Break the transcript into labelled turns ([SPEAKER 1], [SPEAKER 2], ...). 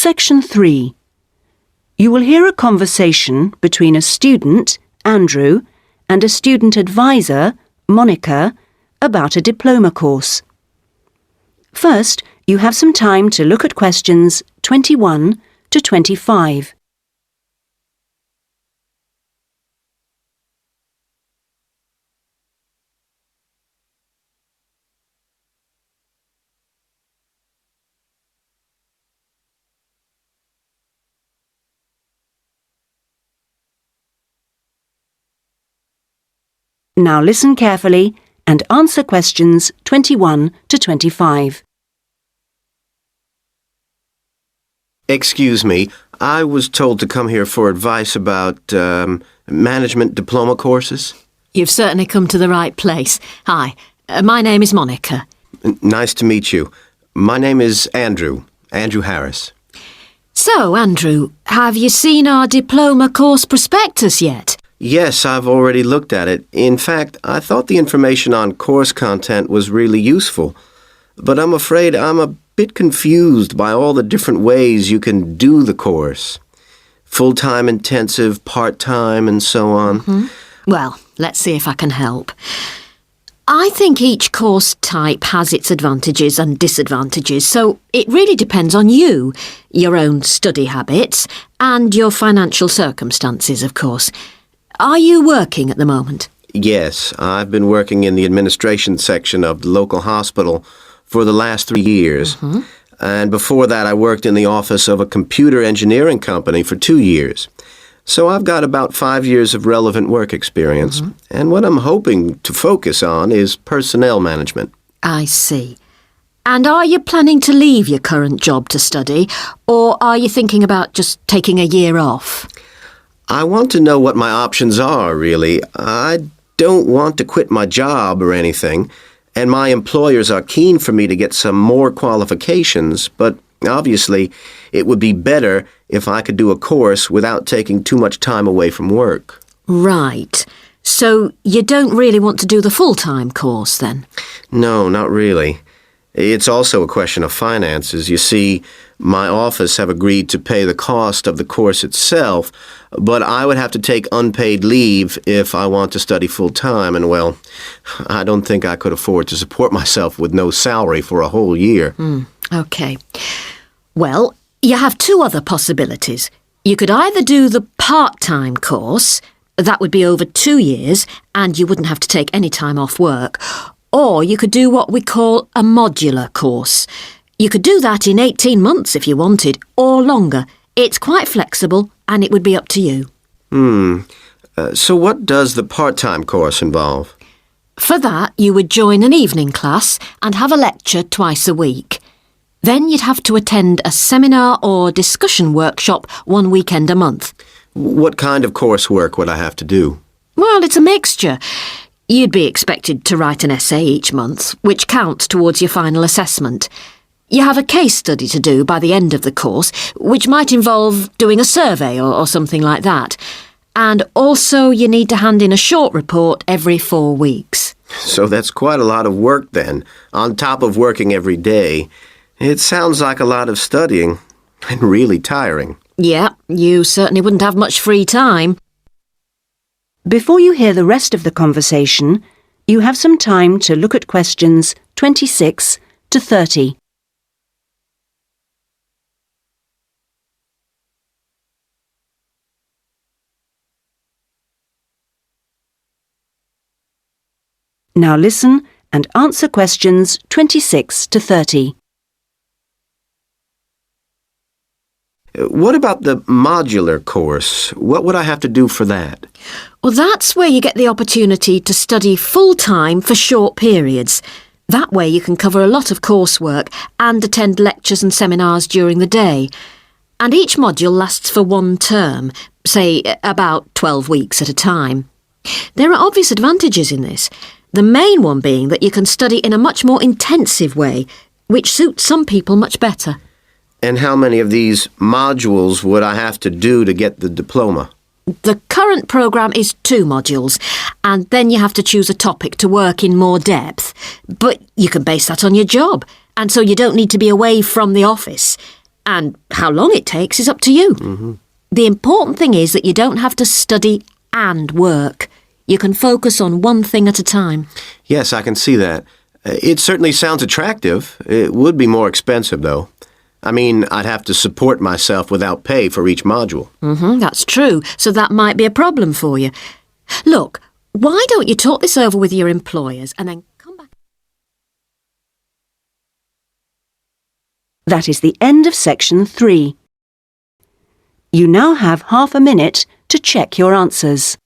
[SPEAKER 1] Section 3. You will hear a conversation between a student, Andrew, and a student advisor, Monica, about a diploma course. First, you have some time to look at questions 21 to 25. Now listen carefully and answer questions 21 to 25.
[SPEAKER 2] Excuse me, I was told to come here for advice about management diploma courses.
[SPEAKER 3] You've certainly come to the right place. Hi, my name is Monica.
[SPEAKER 2] Nice to meet you. My name is Andrew Harris.
[SPEAKER 3] So, Andrew, have you seen our diploma course prospectus yet?
[SPEAKER 2] Yes, I've already looked at it. In fact, I thought the information on course content was really useful. But I'm afraid I'm a bit confused by all the different ways you can do the course. Full-time intensive, part-time, and so on.
[SPEAKER 3] Well, let's see if I can help. I think each course type has its advantages and disadvantages, so it really depends on you, your own study habits, and your financial circumstances, of course. Are you working at the moment?
[SPEAKER 2] Yes, I've been working in the administration section of the local hospital for the last 3 years. And before that, I worked in the office of a computer engineering company for 2 years. So I've got about 5 years of relevant work experience. And what I'm hoping to focus on is personnel management.
[SPEAKER 3] I see. And are you planning to leave your current job to study, or are you thinking about just taking a year off?
[SPEAKER 2] I want to know what my options are, really. I don't want to quit my job or anything, and my employers are keen for me to get some more qualifications, but obviously it would be better if I could do a course without taking too much time away from work.
[SPEAKER 3] Right. So you don't really want to do the full-time course, then?
[SPEAKER 2] No, not really. It's also a question of finances. You see, my office have agreed to pay the cost of the course itself, but I would have to take unpaid leave if I want to study full-time, and well, I don't think I could afford to support myself with no salary for a whole year.
[SPEAKER 3] OK. Well, you have two other possibilities. You could either do the part-time course, that would be over 2 years, and you wouldn't have to take any time off work, or you could do what we call a modular course. You could do that in 18 months if you wanted, or longer. It's quite flexible, and it would be up to you.
[SPEAKER 2] So what does the part-time course involve?
[SPEAKER 3] For that, you would join an evening class and have a lecture twice a week. Then you'd have to attend a seminar or discussion workshop 1 weekend a month.
[SPEAKER 2] What kind of coursework would I have to do?
[SPEAKER 3] Well, it's a mixture. You'd be expected to write an essay each month, which counts towards your final assessment. You have a case study to do by the end of the course, which might involve doing a survey or something like that. And also you need to hand in a short report every 4 weeks.
[SPEAKER 2] So that's quite a lot of work then, on top of working every day. It sounds like a lot of studying, and really tiring.
[SPEAKER 3] Yeah, you certainly wouldn't have much free time.
[SPEAKER 1] Before you hear the rest of the conversation, you have some time to look at questions 26 to 30. Now listen and answer questions 26 to 30.
[SPEAKER 2] What about the modular course? What would I have to do for that?
[SPEAKER 3] Well, that's where you get the opportunity to study full-time for short periods. That way you can cover a lot of coursework and attend lectures and seminars during the day. And each module lasts for 1 term, say about 12 weeks at a time. There are obvious advantages in this. The main one being that you can study in a much more intensive way, which suits some people much better.
[SPEAKER 2] And how many of these modules would I have to do to get the diploma?
[SPEAKER 3] The current programme is 2 modules, and then you have to choose a topic to work in more depth. But you can base that on your job, and so you don't need to be away from the office. And how long it takes is up to you. The important thing is that you don't have to study and work. You can focus on one thing at a time.
[SPEAKER 2] Yes, I can see that. It certainly sounds attractive. It would be more expensive, though. I mean, I'd have to support myself without pay for each module.
[SPEAKER 3] That's true, so that might be a problem for you. Look, why don't you talk this over with your employers and then come back?
[SPEAKER 1] That is the end of section 3. You now have half a minute to check your answers.